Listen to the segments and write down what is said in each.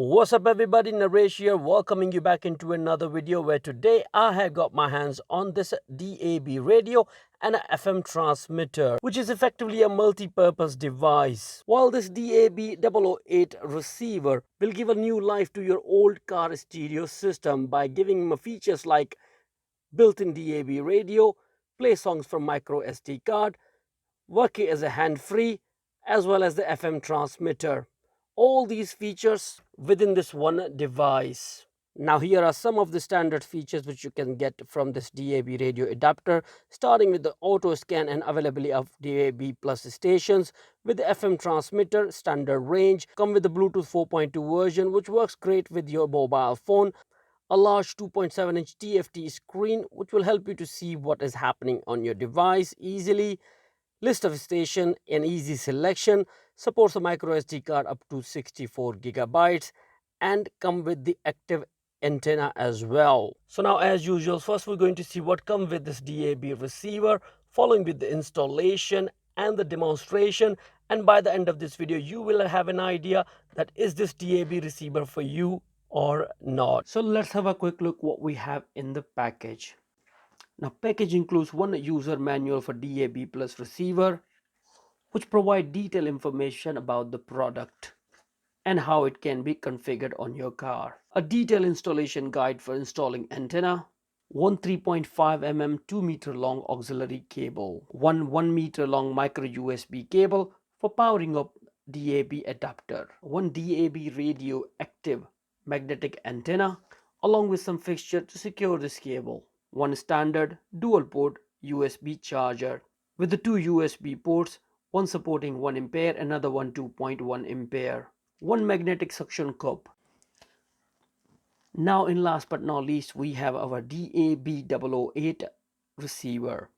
What's up everybody, Naresh here, welcoming you back into another video where today I have got my hands on this DAB radio and a FM transmitter, which is effectively a multi-purpose device. While this DAB008 receiver will give a new life to your old car stereo system by giving features like built-in DAB radio, play songs from micro SD card, working as a hand-free, as well as the FM transmitter. All these features within this one device. Now here are some of the standard features which you can get from this DAB radio adapter, starting with the auto scan and availability of DAB plus stations. With the FM transmitter, standard range, come with the Bluetooth 4.2 version which works great with your mobile phone. A large 2.7-inch TFT screen which will help you to see what is happening on your device easily. List of station and easy selection, supports a micro SD card up to 64 gigabytes and come with the active antenna as well. So now as usual, first we're going to see what comes with this DAB receiver, following with the installation and the demonstration, and by the end of this video you will have an idea that is this DAB receiver for you or not. So let's have a quick look what we have in the package. Now package includes one user manual for DAB plus receiver which provide detailed information about the product and how it can be configured on your car. A detailed installation guide for installing antenna, one 3.5 mm 2 meter long auxiliary cable, one 1 meter long micro USB cable for powering up DAB adapter, one DAB radio active magnetic antenna along with some fixture to secure this cable, one standard dual port USB charger with the two USB ports, one supporting 1 ampere, another one 2.1 ampere, one magnetic suction cup. Now in last but not least we have our DAB008 receiver,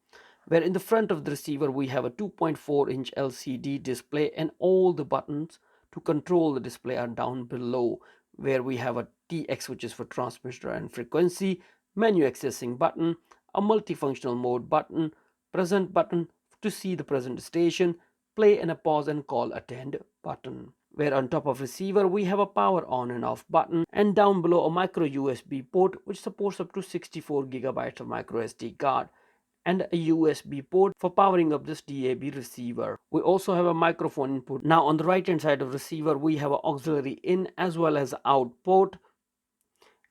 where in the front of the receiver we have a 2.4-inch LCD display and all the buttons to control the display are down below, where we have a TX which is for transmitter and frequency, menu accessing button, a multifunctional mode button, present button to see the present station, play and a pause and call attend button. Where on top of receiver we have a power on and off button, and down below a micro USB port which supports up to 64 gigabytes of micro SD card and a USB port for powering up this DAB receiver. We also have a microphone input. Now on the right hand side of receiver we have an auxiliary in as well as out port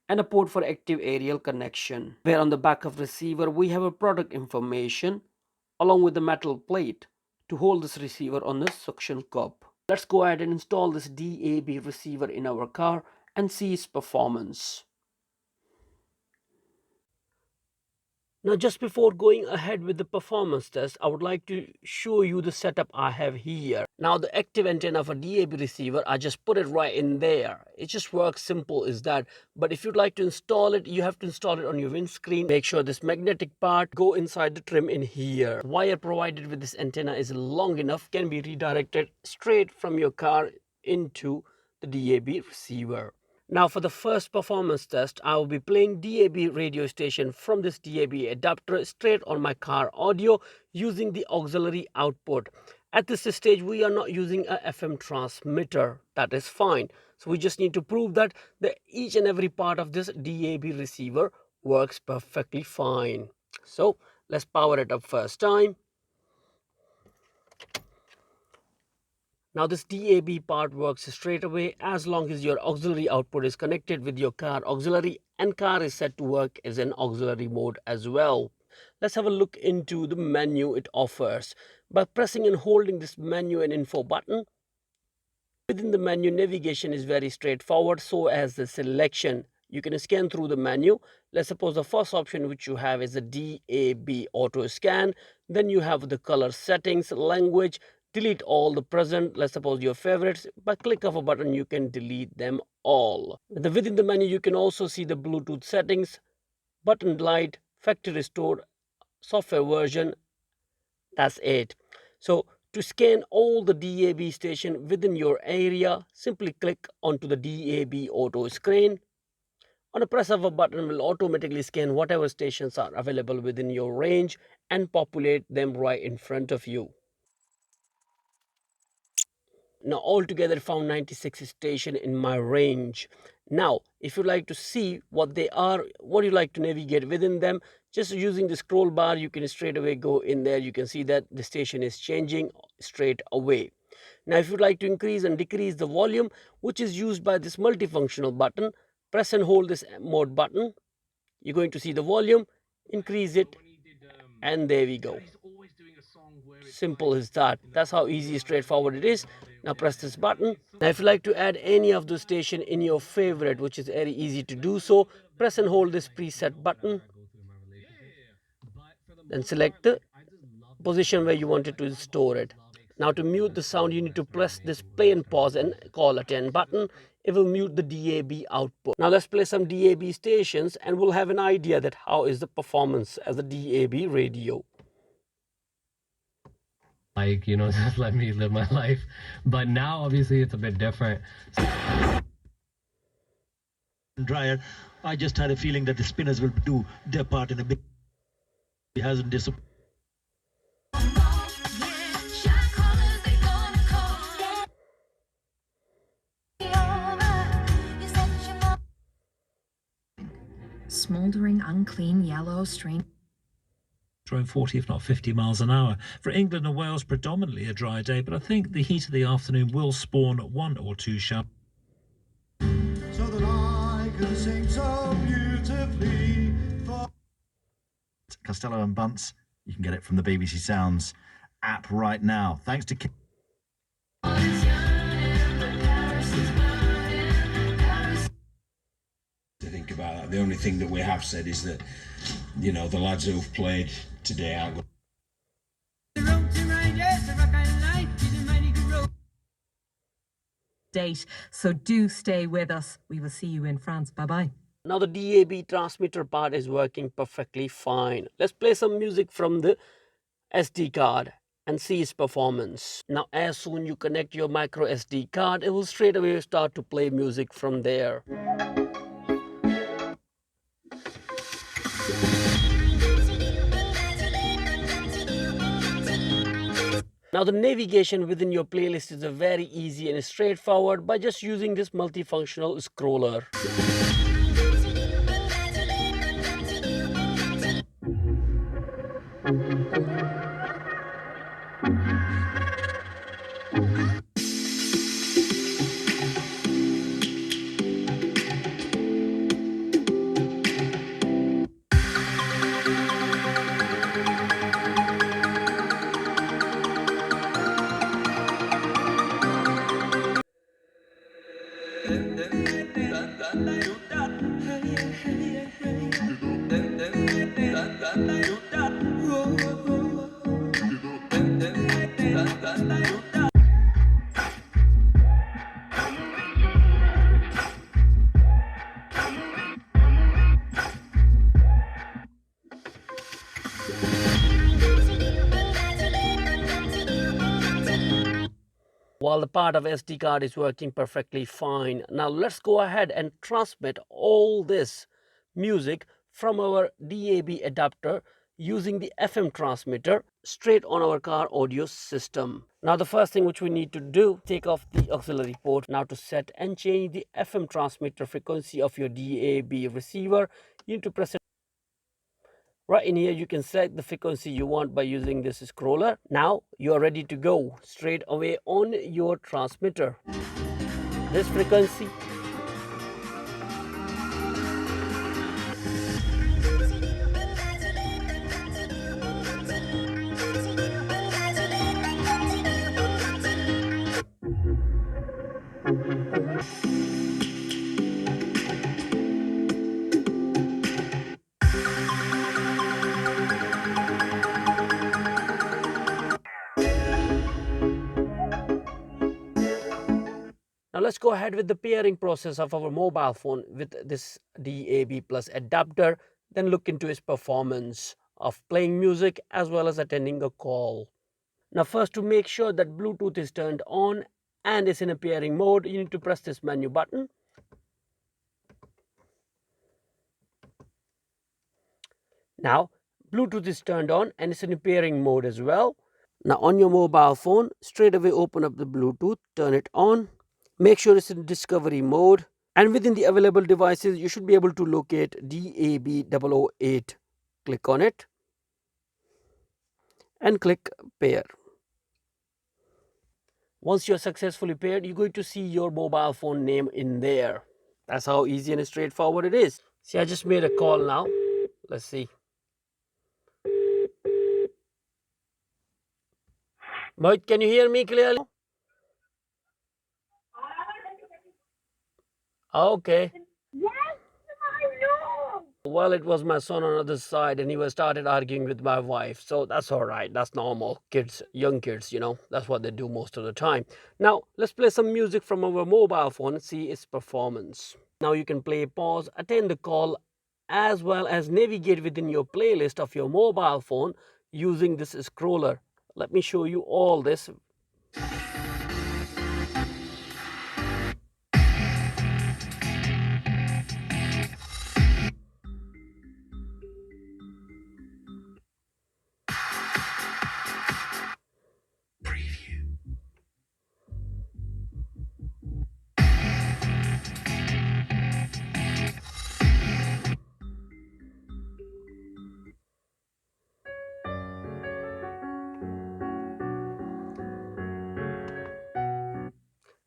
and a port for active aerial connection. Where on the back of receiver we have a product information along with the metal plate to hold this receiver on the suction cup. Let's go ahead and install this DAB receiver in our car and see its performance. Now just before going ahead with the performance test, I would like to show you the setup I have here. Now the active antenna for DAB receiver, I just put it right in there. It just works simple as that. But if you'd like to install it, you have to install it on your windscreen. Make sure this magnetic part go inside the trim in here. Wire provided with this antenna is long enough, can be redirected straight from your car into the DAB receiver. Now for the first performance test, I will be playing DAB radio station from this DAB adapter straight on my car audio using the auxiliary output. At this stage, we are not using a FM transmitter. That is fine. So we just need to prove that each and every part of this DAB receiver works perfectly fine. So let's power it up first time. Now this DAB part works straight away as long as your auxiliary output is connected with your car auxiliary and car is set to work as an auxiliary mode as well. Let's have a look into the menu it offers. By pressing and holding this menu and info button, within the menu navigation is very straightforward, so as the selection. You can scan through the menu. Let's suppose the first option which you have is a DAB auto scan. Then you have the color settings, language, delete all the present, let's suppose your favorites. By click of a button you can delete them all. Within the menu you can also see the Bluetooth settings, button light, factory restored, software version. That's it. So to scan all the DAB station within your area, simply click onto the DAB auto screen. On a press of a button will automatically scan whatever stations are available within your range and populate them right in front of you. Now altogether I found 96 stations in my range. Now if you like to see what they are, what you like to navigate within them, just using the scroll bar you can straight away go in there. You can see that the station is changing straight away. Now if you'd like to increase and decrease the volume, which is used by this multifunctional button, press and hold this mode button. You're going to see the volume, increase it, and there we go. Simple as that. That's how easy, straightforward it is. Now press this button. Now if you like to add any of the station in your favorite, which is very easy to do so, press and hold this preset button. Then select the position where you wanted to store it. Now to mute the sound, you need to press this play and pause and call attend button. It will mute the DAB output. Now let's play some DAB stations and we'll have an idea that how is the performance as a DAB radio. Like, you know, just let me live my life. But now obviously it's a bit different. Dryer, I just had a feeling that the spinners will do their part in a big. He hasn't disappointed. Smouldering, unclean, yellow, strange. Drove 40, if not 50 miles an hour. For England and Wales, predominantly a dry day, but I think the heat of the afternoon will spawn one or two showers. So that I can sing so beautifully for Costello and Bunce. You can get it from the BBC Sounds app right now. Thanks to think about that. The only thing that we have said is that, you know, the lads who've played today aren't going. Date, so do stay with us. We will see you in France. Bye-bye. Now the DAB transmitter part is working perfectly fine. Let's play some music from the SD card and see its performance. Now as soon you connect your micro SD card, it will straight away start to play music from there. Now the navigation within your playlist is very easy and straightforward by just using this multifunctional scroller. While the part of SD card is working perfectly fine. Now let's go ahead and transmit all this music from our DAB adapter using the FM transmitter straight on our car audio system. Now the first thing which we need to do, take off the auxiliary port. Now to set and change the FM transmitter frequency of your DAB receiver, you need to press it. Right in here, you can set the frequency you want by using this scroller. Now you are ready to go straight away on your transmitter. This frequency. Now let's go ahead with the pairing process of our mobile phone with this DAB Plus adapter, then look into its performance of playing music as well as attending a call. Now first, to make sure that Bluetooth is turned on and is in a pairing mode, you need to press this menu button. Now Bluetooth is turned on and it's in a pairing mode as well. Now on your mobile phone, straight away open up the Bluetooth, turn it on, make sure it's in discovery mode, and within the available devices you should be able to locate DAB008. Click on it and click pair. Once you're successfully paired, you're going to see your mobile phone name in there. That's how easy and straightforward it is. See, I just made a call now. Let's see. Mohit, can you hear me clearly? Okay. Well, it was my son on the other side and he was started arguing with my wife. So that's all right. That's normal. Kids, young kids, you know, that's what they do most of the time. Now, let's play some music from our mobile phone and see its performance. Now you can play, pause, attend the call, as well as navigate within your playlist of your mobile phone using this scroller. Let me show you all this.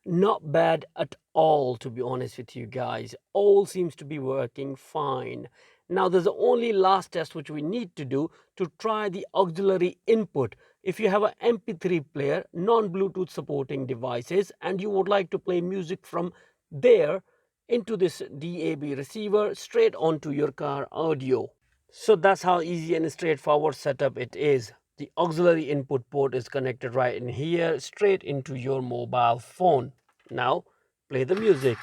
Not bad at all, to be honest with you guys. All seems to be working fine. Now there's the only last test which we need to do to try the auxiliary input. If you have an MP3 player, non-Bluetooth supporting devices, and you would like to play music from there into this DAB receiver straight onto your car audio. So that's how easy and straightforward setup it is. The auxiliary input port is connected right in here, straight into your mobile phone. Now, play the music.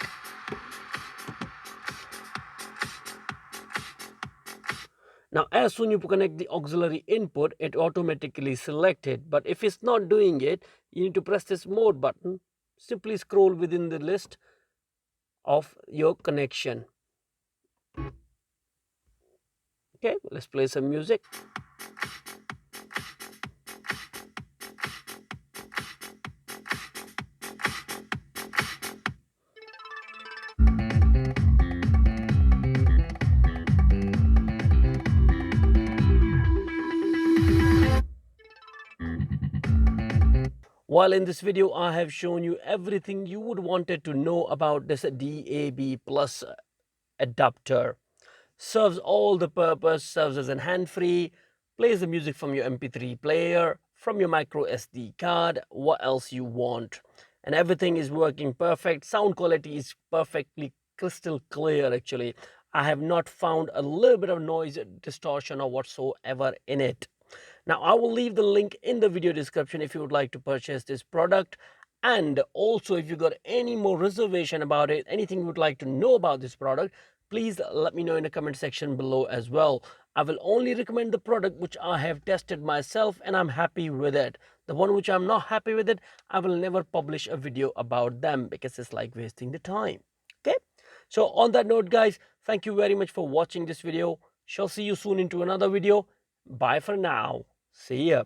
Now, as soon you connect the auxiliary input, it automatically select it. But if it's not doing it, you need to press this mode button. Simply scroll within the list of your connection. Okay, let's play some music. While in this video, I have shown you everything you would wanted to know about this DAB Plus adapter. Serves all the purpose, serves as an hand-free, plays the music from your MP3 player, from your micro SD card, what else you want. And everything is working perfect. Sound quality is perfectly crystal clear actually. I have not found a little bit of noise distortion or whatsoever in it. Now, I will leave the link in the video description if you would like to purchase this product. And also, if you got any more reservation about it, anything you would like to know about this product, please let me know in the comment section below as well. I will only recommend the product which I have tested myself and I'm happy with it. The one which I'm not happy with it, I will never publish a video about them because it's like wasting the time. Okay? So on that note, guys, thank you very much for watching this video. Shall see you soon into another video. Bye for now. See ya.